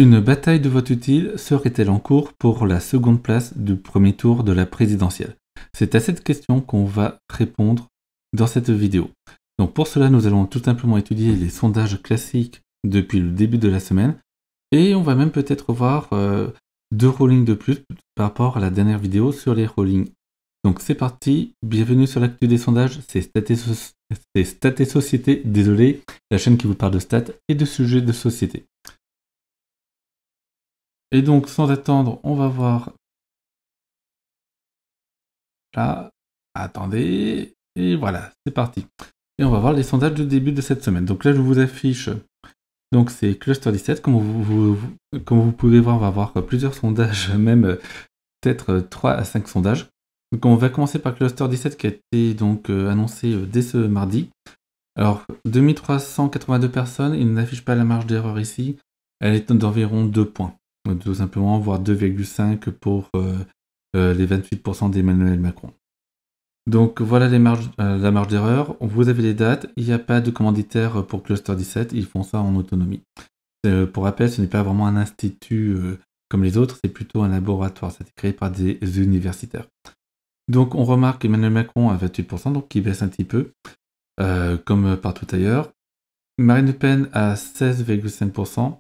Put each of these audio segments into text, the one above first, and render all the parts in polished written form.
Une bataille de vote utile serait-elle en cours pour la seconde place du premier tour de la présidentielle? C'est à cette question qu'on va répondre dans cette vidéo. Donc pour cela, nous allons tout simplement étudier les sondages classiques depuis le début de la semaine et on va même peut-être voir 2 rollings de plus par rapport à la dernière vidéo sur les rollings. Donc c'est parti, bienvenue sur l'actu des sondages, c'est Stats et Société, désolé, la chaîne qui vous parle de stats et de sujets de société. Et donc, sans attendre, on va voir là. Attendez. Et voilà, c'est parti. Et on va voir les sondages de début de cette semaine. Donc là, je vous affiche. Donc c'est Cluster 17. Comme vous pouvez voir, on va voir plusieurs sondages, même peut-être 3 à 5 sondages. Donc on va commencer par Cluster 17 qui a été donc annoncé dès ce mardi. Alors, 2382 personnes, il n'affiche pas la marge d'erreur ici. Elle est d'environ 2 points. Tout simplement, voire 2,5 pour les 28% d'Emmanuel Macron. Donc voilà la marge d'erreur. Vous avez les dates. Il n'y a pas de commanditaire pour Cluster 17. Ils font ça en autonomie. Pour rappel, ce n'est pas vraiment un institut comme les autres. C'est plutôt un laboratoire. Ça a été créé par des universitaires. Donc on remarque Emmanuel Macron à 28%, donc qui baisse un petit peu, comme partout ailleurs. Marine Le Pen à 16,5%,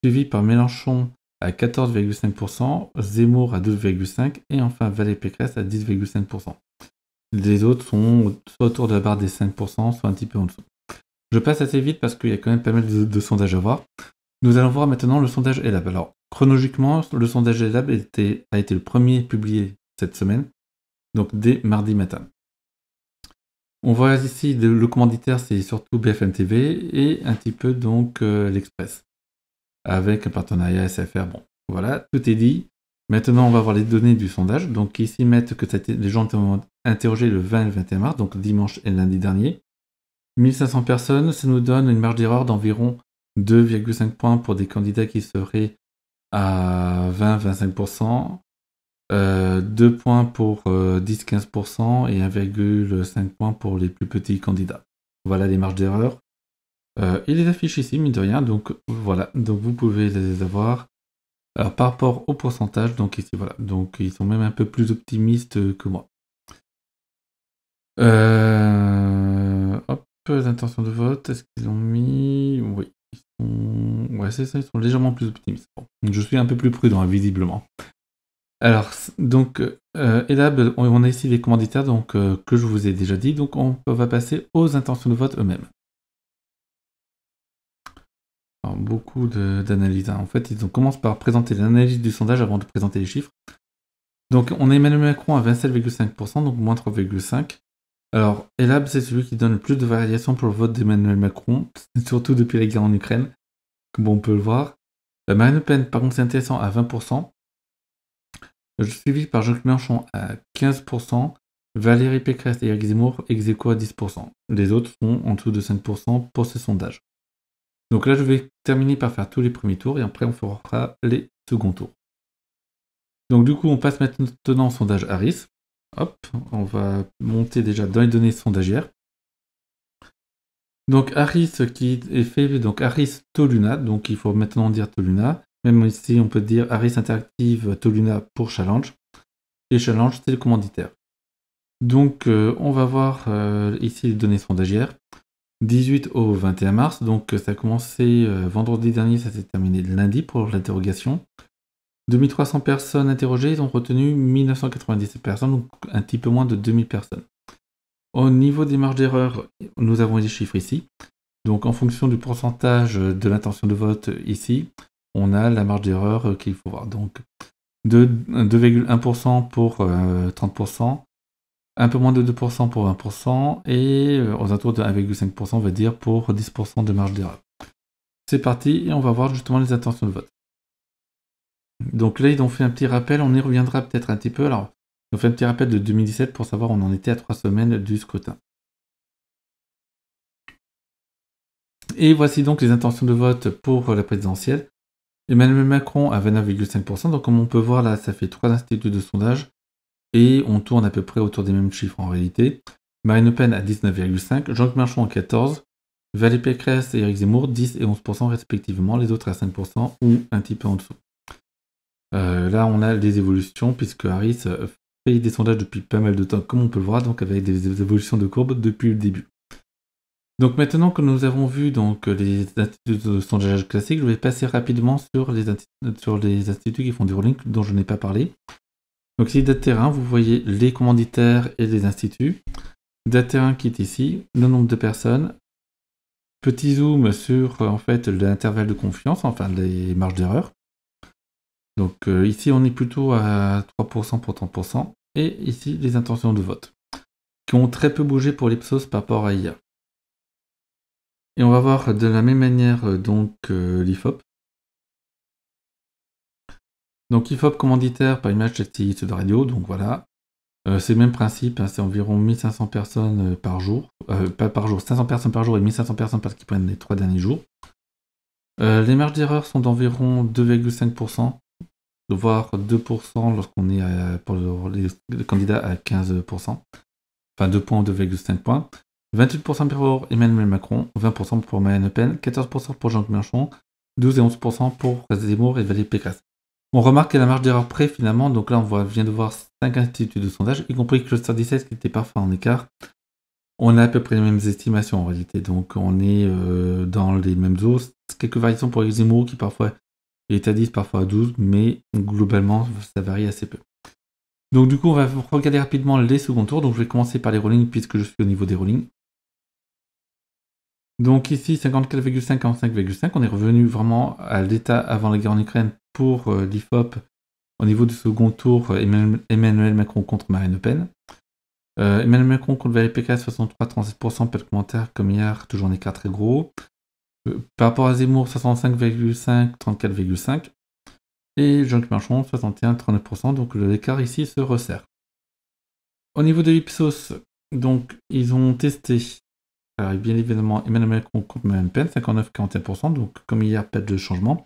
suivi par Mélenchon à 14,5%, Zemmour à 12,5% et enfin Valérie Pécresse à 10,5%. Les autres sont soit autour de la barre des 5%, soit un petit peu en dessous. Je passe assez vite parce qu'il y a quand même pas mal de sondages à voir. Nous allons voir maintenant le sondage Ellab. Alors, chronologiquement, le sondage Ellab a été le premier publié cette semaine, donc dès mardi matin. On voit ici le commanditaire, c'est surtout BFM TV et un petit peu donc l'Express, avec un partenariat SFR. Bon, voilà, tout est dit. Maintenant, on va voir les données du sondage. Donc ici, ils mettent que les gens ont interrogé le 20 et le 21 mars, donc dimanche et lundi dernier. 1500 personnes, ça nous donne une marge d'erreur d'environ 2,5 points pour des candidats qui seraient à 20-25%. 2 points pour 10-15% et 1,5 points pour les plus petits candidats. Voilà les marges d'erreur. Il les affiche ici, mine de rien, donc voilà, donc vous pouvez les avoir. Alors par rapport au pourcentage, donc ici voilà, donc ils sont même un peu plus optimistes que moi. Hop, l'intention de vote, est-ce qu'ils ont mis? Oui, ouais, c'est ça, ils sont légèrement plus optimistes. Bon, je suis un peu plus prudent, visiblement. Alors, donc, Ellab, on a ici les commanditaires donc, que je vous ai déjà dit, donc on va passer aux intentions de vote eux-mêmes. Alors, beaucoup d'analyses. En fait, on commence par présenter l'analyse du sondage avant de présenter les chiffres. Donc, on a Emmanuel Macron à 27,5%, donc moins 3,5%. Alors, Ellab, c'est celui qui donne le plus de variations pour le vote d'Emmanuel Macron, surtout depuis la guerre en Ukraine, comme on peut le voir. Marine Le Pen, par contre, c'est intéressant, à 20%. Suivi par Jean-Luc Mélenchon à 15%, Valérie Pécresse et Éric Zemmour ex aequo à 10%. Les autres sont en dessous de 5% pour ce sondage. Donc là, je vais terminer par faire tous les premiers tours et après on fera les seconds tours. Donc du coup, on passe maintenant au sondage Harris. Hop, on va monter déjà dans les données sondagières. Donc Harris qui est fait, donc Harris Toluna, donc il faut maintenant dire Toluna. Même ici, on peut dire Harris Interactive Toluna pour Challenge. Et Challenge, c'est le commanditaire. Donc, on va voir ici les données sondagières. 18 au 21 mars, donc ça a commencé vendredi dernier, ça s'est terminé lundi pour l'interrogation. 2300 personnes interrogées, ils ont retenu 1997 personnes, donc un petit peu moins de 2000 personnes. Au niveau des marges d'erreur, nous avons les chiffres ici. Donc, en fonction du pourcentage de l'intention de vote ici, on a la marge d'erreur qu'il faut voir. Donc 2,1% pour 30%, un peu moins de 2% pour 20% et aux alentours de 1,5% on va dire pour 10% de marge d'erreur. C'est parti et on va voir justement les intentions de vote. Donc là ils ont fait un petit rappel, on y reviendra peut-être un petit peu. Alors ils ont fait un petit rappel de 2017 pour savoir où on en était à 3 semaines du scrutin. Et voici donc les intentions de vote pour la présidentielle. Emmanuel Macron à 29,5%, donc comme on peut voir là, ça fait 3 instituts de sondage, et on tourne à peu près autour des mêmes chiffres en réalité. Marine Le Pen à 19,5%, Jean-Luc Mélenchon à 14%, Valérie Pécresse et Éric Zemmour, 10 et 11% respectivement, les autres à 5% ou un petit peu en dessous. Là, on a des évolutions, puisque Harris fait des sondages depuis pas mal de temps, comme on peut le voir, donc avec des évolutions de courbe depuis le début. Donc maintenant que nous avons vu donc, les instituts de sondage classiques, je vais passer rapidement sur les instituts qui font du rolling, dont je n'ai pas parlé. Donc ici, date terrain, vous voyez les commanditaires et les instituts. Date terrain qui est ici, le nombre de personnes. Petit zoom sur en fait l'intervalle de confiance, enfin les marges d'erreur. Donc ici, on est plutôt à 3% pour 30%. Et ici, les intentions de vote, qui ont très peu bougé pour l'Ipsos par rapport à hier. Et on va voir de la même manière donc l'IFOP. Donc IFOP commanditaire par image d'activité de radio, donc voilà. C'est le même principe, hein, c'est environ 1500 personnes par jour. Pas par jour, 500 personnes par jour et 1500 personnes parce qu'ils prennent les 3 derniers jours. Les marges d'erreur sont d'environ 2,5%, voire 2% lorsqu'on est pour les candidats à 15%. Enfin 2 points ou 2,5 points. 28% pour Emmanuel Macron, 20% pour Marine Le Pen, 14% pour Jean-Luc Mélenchon, 12 et 11% pour Zemmour et Valérie Pécresse. On remarque qu'à la marge d'erreur près finalement, donc là on vient de voir 5 instituts de sondage, y compris Cluster 17 qui était parfois en écart. On a à peu près les mêmes estimations en réalité, donc on est dans les mêmes eaux. Quelques variations pour Zemmour qui parfois est à 10, parfois à 12, mais globalement ça varie assez peu. Donc du coup on va regarder rapidement les seconds tours, donc je vais commencer par les rollings puisque je suis au niveau des rollings. Donc ici 54,5, 45,5, on est revenu vraiment à l'état avant la guerre en Ukraine pour l'IFOP au niveau du second tour, Emmanuel Macron contre Marine Le Pen. Emmanuel Macron contre Valérie Pécresse, 63-37%, pas de commentaires comme hier, toujours un écart très gros. Par rapport à Zemmour, 65,5, 34,5. Et Jean-Luc Mélenchon, 61-39%, donc l'écart ici se resserre. Au niveau de l'Ipsos, donc ils ont testé, alors, bien évidemment, Emmanuel Macron contre Marine Le Pen, 59-41%, donc comme hier, pas de changement.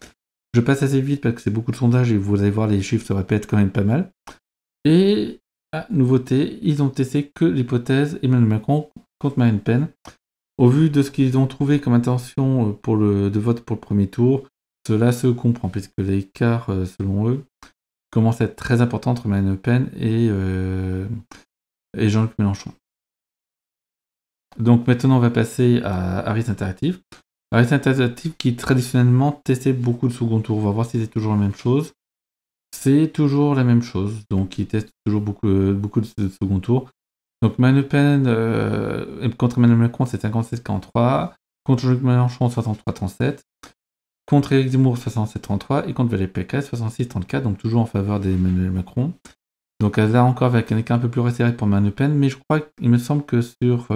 Je passe assez vite parce que c'est beaucoup de sondages et vous allez voir, les chiffres se répètent quand même pas mal. Et, nouveauté, ils ont testé que l'hypothèse Emmanuel Macron contre Marine Le Pen. Au vu de ce qu'ils ont trouvé comme intention de vote pour le premier tour, cela se comprend, puisque l'écart, selon eux, commence à être très important entre Marine Le Pen et Jean-Luc Mélenchon. Donc maintenant, on va passer à Harris Interactive. Harris Interactive qui traditionnellement testait beaucoup de second tour. On va voir si c'est toujours la même chose. C'est toujours la même chose. Donc il teste toujours beaucoup de second tour. Donc Marine Le Pen contre Emmanuel Macron, c'est 57-43. Contre Jean-Luc Mélenchon, 63-37. Contre Éric Zemmour, 67-33. Et contre Valérie Pécresse, 66-34. Donc toujours en faveur d'Emmanuel Macron. Donc là encore avec un écart un peu plus resserré pour Marine Le Pen. Mais je crois qu'il me semble que sur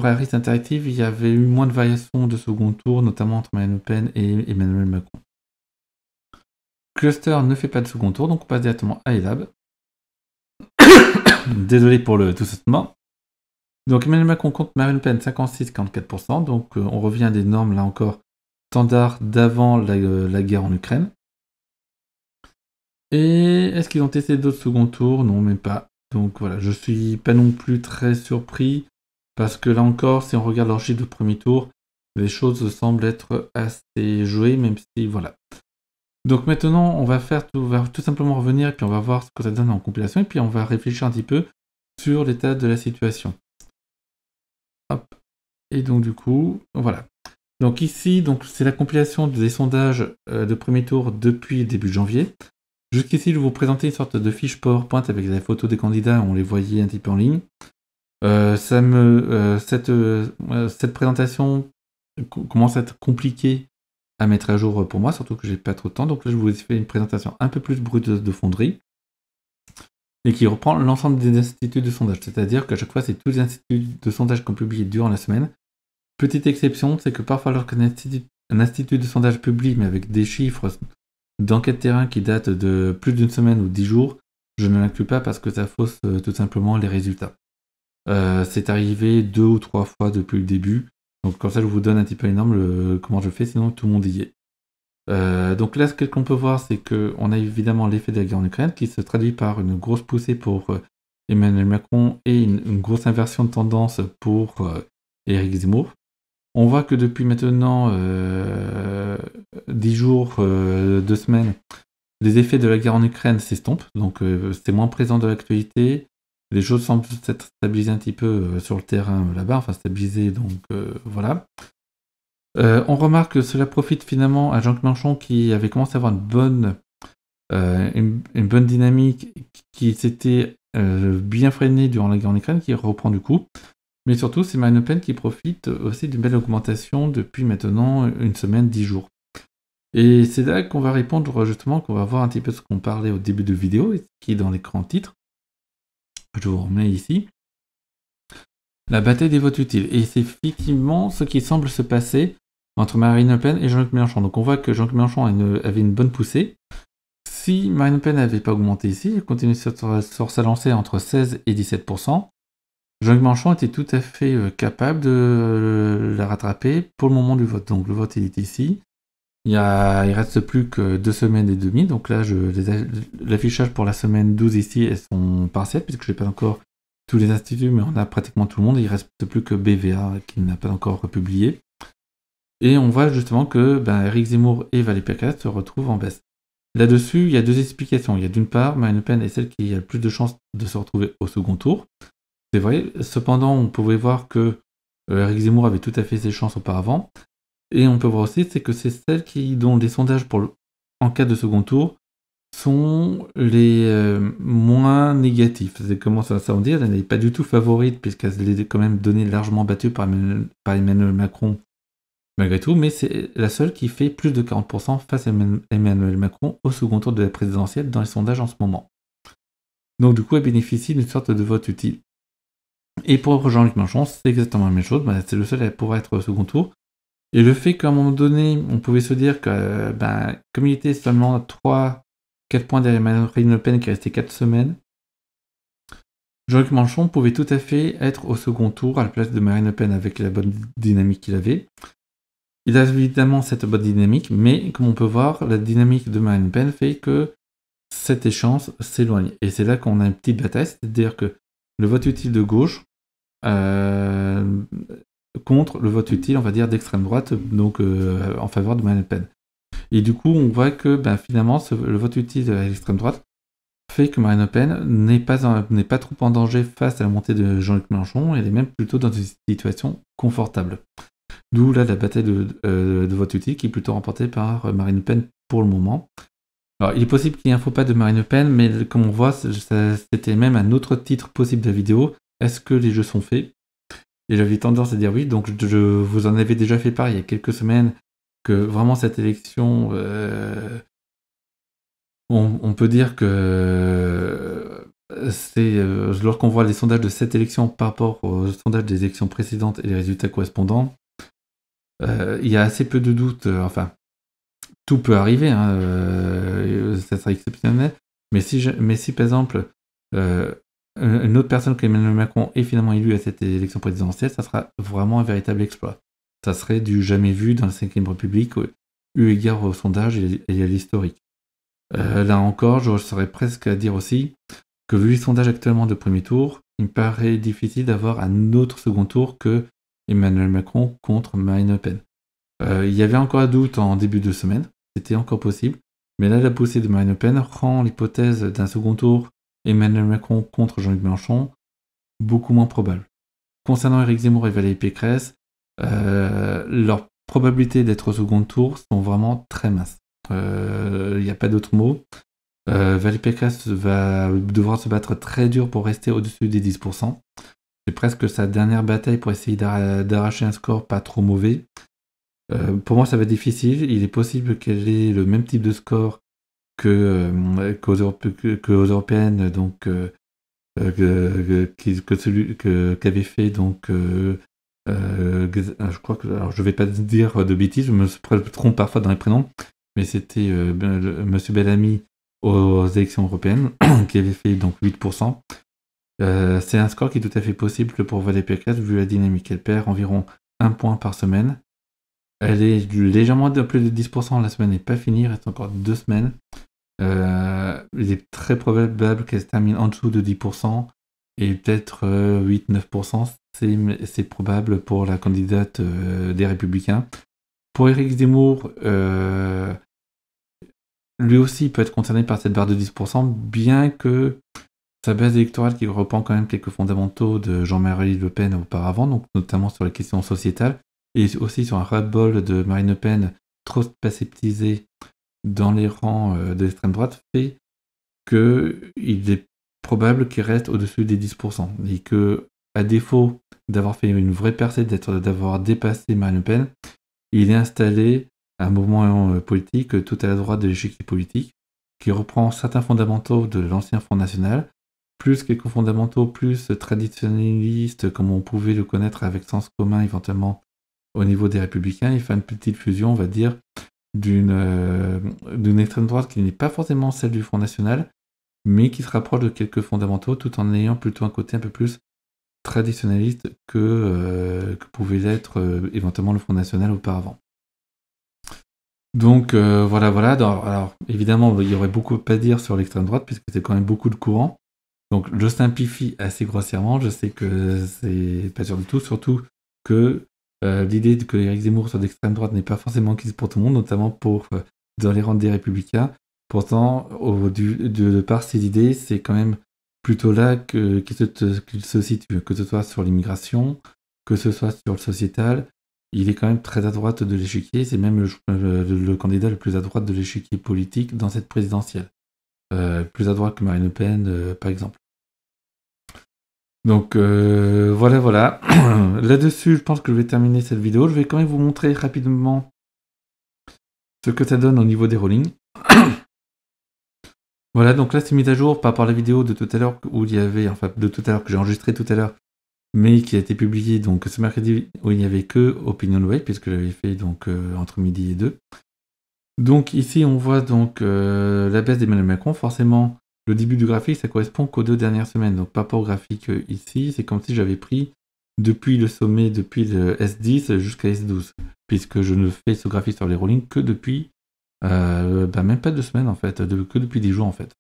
Harris Interactive, il y avait eu moins de variations de second tour, notamment entre Marine Le Pen et Emmanuel Macron. Cluster ne fait pas de second tour, donc on passe directement à Elab. Désolé pour le tout simplement. Donc Emmanuel Macron contre Marine Le Pen, 56-44%, donc on revient à des normes, là encore, standards d'avant la guerre en Ukraine. Et est-ce qu'ils ont testé d'autres second tours? Non, même pas. Donc voilà, je suis pas non plus très surpris, parce que là encore, si on regarde leur chiffre de premier tour, les choses semblent être assez jouées, même si voilà. Donc maintenant, on va tout simplement revenir, et puis on va voir ce que ça donne en compilation, et puis on va réfléchir un petit peu sur l'état de la situation. Hop. Et donc du coup, voilà. Donc ici, donc, c'est la compilation des sondages de premier tour depuis début janvier. Jusqu'ici, je vais vous présenter une sorte de fiche PowerPoint avec les photos des candidats, on les voyait un petit peu en ligne. Cette présentation commence à être compliquée à mettre à jour pour moi, surtout que j'ai pas trop de temps. Donc là, je vous ai fait une présentation un peu plus brute de fonderie et qui reprend l'ensemble des instituts de sondage. C'est-à-dire qu'à chaque fois, c'est tous les instituts de sondage qu'on publie durant la semaine. Petite exception, c'est que parfois, lorsqu'un institut de sondage publie, mais avec des chiffres d'enquête terrain qui datent de plus d'une semaine ou 10 jours, je ne l'inclus pas parce que ça fausse tout simplement les résultats. C'est arrivé 2 ou 3 fois depuis le début. Donc comme ça, je vous donne un petit peu les normes, comment je fais, sinon tout le monde y est. Donc là, ce qu'on peut voir, c'est qu'on a évidemment l'effet de la guerre en Ukraine qui se traduit par une grosse poussée pour Emmanuel Macron et une grosse inversion de tendance pour et Éric Zemmour. On voit que depuis maintenant 10 jours, 2 semaines, les effets de la guerre en Ukraine s'estompent, donc c'est moins présent de l'actualité. Les choses semblent s'être stabilisées un petit peu sur le terrain là-bas, enfin stabilisées, donc voilà. On remarque que cela profite finalement à Jean-Luc Mélenchon qui avait commencé à avoir une bonne dynamique, qui s'était bien freinée durant la guerre en Ukraine, qui reprend du coup. Mais surtout, c'est Marine Le Pen qui profite aussi d'une belle augmentation depuis maintenant une semaine, 10 jours. Et c'est là qu'on va répondre justement, qu'on va voir un petit peu ce qu'on parlait au début de vidéo, qui est dans l'écran titre. Je vous remets ici. La bataille des votes utiles. Et c'est effectivement ce qui semble se passer entre Marine Le Pen et Jean-Luc Mélenchon. Donc on voit que Jean-Luc Mélenchon avait une bonne poussée. Si Marine Le Pen n'avait pas augmenté ici, elle continue sur sa lancée entre 16 et 17%. Jean-Luc Mélenchon était tout à fait capable de la rattraper pour le moment du vote. Donc le vote il est ici. Il reste plus que 2 semaines et demie. Donc là, l'affichage pour la semaine 12 ici, elles sont partielles, puisque je n'ai pas encore tous les instituts, mais on a pratiquement tout le monde. Il reste plus que BVA qui n'a pas encore publié. Et on voit justement que Éric Zemmour et Valérie Pécresse se retrouvent en baisse. Là-dessus, il y a 2 explications. Il y a d'une part, Marine Le Pen est celle qui a le plus de chances de se retrouver au second tour. C'est vrai. Cependant, on pouvait voir que Éric Zemmour avait tout à fait ses chances auparavant. Et on peut voir aussi, c'est que c'est celle dont les sondages en cas de second tour sont les moins négatifs. C'est comment ça veut dire, elle n'est pas du tout favorite, puisqu'elle est quand même donnée largement battue par Emmanuel Macron, malgré tout, mais c'est la seule qui fait plus de 40% face à Emmanuel Macron au second tour de la présidentielle dans les sondages en ce moment. Donc du coup, elle bénéficie d'une sorte de vote utile. Et pour Jean-Luc Mélenchon, c'est exactement la même chose, c'est le seul à pouvoir être au second tour. Et le fait qu'à un moment donné, on pouvait se dire que, comme il était seulement 3-4 points derrière Marine Le Pen qui restait 4 semaines, Jean-Luc Mélenchon pouvait tout à fait être au second tour à la place de Marine Le Pen avec la bonne dynamique qu'il avait. Il a évidemment cette bonne dynamique, mais comme on peut voir, la dynamique de Marine Le Pen fait que cette échéance s'éloigne. Et c'est là qu'on a une petite bataille, c'est-à-dire que le vote utile de gauche contre le vote utile, on va dire, d'extrême droite, donc en faveur de Marine Le Pen. Et du coup, on voit que finalement, le vote utile à l'extrême droite fait que Marine Le Pen n'est pas trop en danger face à la montée de Jean-Luc Mélenchon, elle est même plutôt dans une situation confortable. D'où là la bataille de vote utile qui est plutôt remportée par Marine Le Pen pour le moment. Alors, il est possible qu'il y ait un faux pas de Marine Le Pen, mais comme on voit, c'était même un autre titre possible de la vidéo. Est-ce que les jeux sont faits ? Et j'avais tendance à dire oui, donc je vous en avais déjà fait part il y a quelques semaines, que vraiment cette élection, on peut dire que c'est lorsqu'on voit les sondages de cette élection par rapport aux sondages des élections précédentes et les résultats correspondants, il y a assez peu de doutes, enfin, tout peut arriver, ça sera exceptionnel, mais si par exemple une autre personne qu'Emmanuel Macron est finalement élu à cette élection présidentielle, ça sera vraiment un véritable exploit. Ça serait du jamais vu dans la Ve République, eu égard au sondage et à l'historique. Là encore, je serais presque à dire aussi que vu les sondages actuellement de premier tour, il me paraît difficile d'avoir un autre second tour que Emmanuel Macron contre Marine Le Pen. Il y avait encore un doute en début de semaine, c'était encore possible, mais là la poussée de Marine Le Pen rend l'hypothèse d'un second tour Emmanuel Macron contre Jean-Luc Mélenchon beaucoup moins probable. Concernant Éric Zemmour et Valérie Pécresse, leurs probabilités d'être au second tour sont vraiment très minces. Il n'y a pas d'autre mot. Valérie Pécresse va devoir se battre très dur pour rester au-dessus des 10%. C'est presque sa dernière bataille pour essayer d'arracher un score pas trop mauvais. Pour moi, ça va être difficile. Il est possible qu'elle ait le même type de score qu'aux européennes, donc qu'avait fait donc je crois que, alors je vais pas dire de bêtises, je me trompe parfois dans les prénoms, mais c'était Monsieur Bellamy aux élections européennes qui avait fait donc 8%. C'est un score qui est tout à fait possible pour Valérie Pécresse vu la dynamique. Elle perd environ 1 point par semaine. Elle est légèrement de plus de 10%, la semaine n'est pas finie, il reste encore 2 semaines. Il est très probable qu'elle se termine en dessous de 10% et peut-être 8-9%, c'est probable pour la candidate des Républicains. Pour Éric Zemmour, lui aussi peut être concerné par cette barre de 10%, bien que sa base électorale qui reprend quand même quelques fondamentaux de Jean-Marie Le Pen auparavant, donc notamment sur les questions sociétales, et aussi sur un ras-le-bol de Marine Le Pen trop aseptisé dans les rangs de l'extrême droite, fait qu'il est probable qu'il reste au-dessus des 10%, et que, à défaut d'avoir fait une vraie percée, d'avoir dépassé Marine Le Pen, il est installé un mouvement politique tout à la droite de l'échiquier politique, qui reprend certains fondamentaux de l'ancien Front National, plus quelques fondamentaux plus traditionnalistes, comme on pouvait le connaître avec Sens commun éventuellement au niveau des Républicains. Il fait une petite fusion, on va dire, d'une extrême droite qui n'est pas forcément celle du Front National, mais qui se rapproche de quelques fondamentaux, tout en ayant plutôt un côté un peu plus traditionnaliste que pouvait l'être éventuellement le Front National auparavant. Donc voilà. Alors évidemment, il y aurait beaucoup à dire sur l'extrême droite, puisque c'est quand même beaucoup de courants. Donc je simplifie assez grossièrement, je sais que c'est pas sûr du tout, surtout que l'idée que Éric Zemmour soit d'extrême droite n'est pas forcément acquise pour tout le monde, notamment pour dans les rangs des Républicains. Pourtant, de par ses idées, c'est quand même plutôt là qu'il se situe, que ce soit sur l'immigration, que ce soit sur le sociétal. Il est quand même très à droite de l'échiquier, c'est même le candidat le plus à droite de l'échiquier politique dans cette présidentielle. Plus à droite que Marine Le Pen, par exemple. Donc voilà. Là-dessus, je pense que je vais terminer cette vidéo. Je vais quand même vous montrer rapidement ce que ça donne au niveau des rollings. Voilà, donc là c'est mis à jour par rapport à la vidéo de tout à l'heure où il y avait, de tout à l'heure que j'ai enregistré tout à l'heure, mais qui a été publié donc ce mercredi où il n'y avait que OpinionWay, puisque j'avais fait donc entre midi et 2. Donc ici on voit donc la baisse d'Emmanuel Macron. Forcément, le début du graphique ça correspond qu'aux 2 dernières semaines. Donc par rapport au graphique ici, c'est comme si j'avais pris depuis le sommet, depuis le S10 jusqu'à S12, puisque je ne fais ce graphique sur les rollings que depuis même pas 2 semaines en fait, que depuis 10 jours en fait.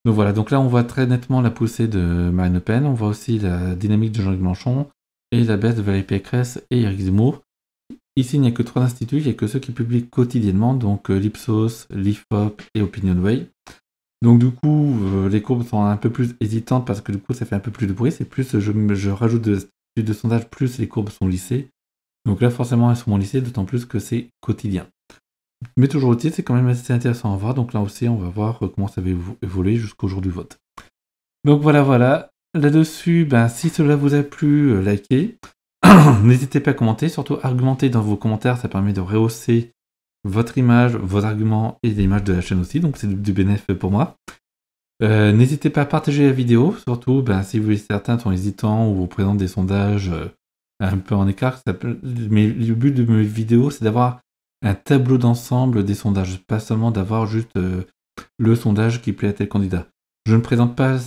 Donc voilà, donc là on voit très nettement la poussée de Marine Le Pen, on voit aussi la dynamique de Jean-Luc Mélenchon et la baisse de Valérie Pécresse et Éric Zemmour. Ici il n'y a que 3 instituts, il n'y a que ceux qui publient quotidiennement, donc l'Ipsos, l'IFOP et OpinionWay. Donc du coup les courbes sont un peu plus hésitantes parce que du coup ça fait un peu plus de bruit, c'est plus je rajoute de sondage, plus les courbes sont lissées. Donc là forcément elles sont moins lissées, d'autant plus que c'est quotidien. Mais toujours au-dessus, c'est quand même assez intéressant à voir. Donc là aussi, on va voir comment ça va évoluer jusqu'au jour du vote. Donc voilà. Là-dessus, si cela vous a plu, likez. N'hésitez pas à commenter, surtout argumenter dans vos commentaires. Ça permet de rehausser votre image, vos arguments et l'image de la chaîne aussi. Donc c'est du bénéfice pour moi. N'hésitez pas à partager la vidéo, surtout si certains sont hésitants ou vous présentent des sondages un peu en écart. Mais le but de mes vidéos, c'est d'avoir un tableau d'ensemble des sondages, pas seulement d'avoir juste le sondage qui plaît à tel candidat. Je ne présente pas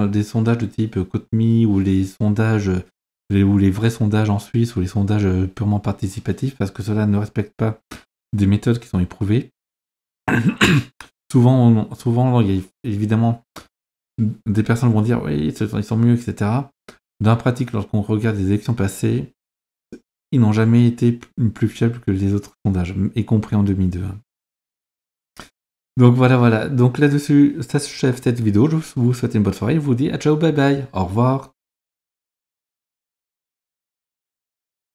des sondages de type Cotme ou les sondages ou les vrais sondages en Suisse ou les sondages purement participatifs parce que cela ne respecte pas des méthodes qui sont éprouvées. souvent, il y a évidemment des personnes vont dire oui, ils sont mieux, etc. Dans la pratique, lorsqu'on regarde les élections passées, ils n'ont jamais été plus fiables que les autres sondages, y compris en 2002. Donc voilà. Donc là-dessus, ça s'achève cette vidéo. Je vous souhaite une bonne soirée. Je vous dis à ciao, bye bye. Au revoir.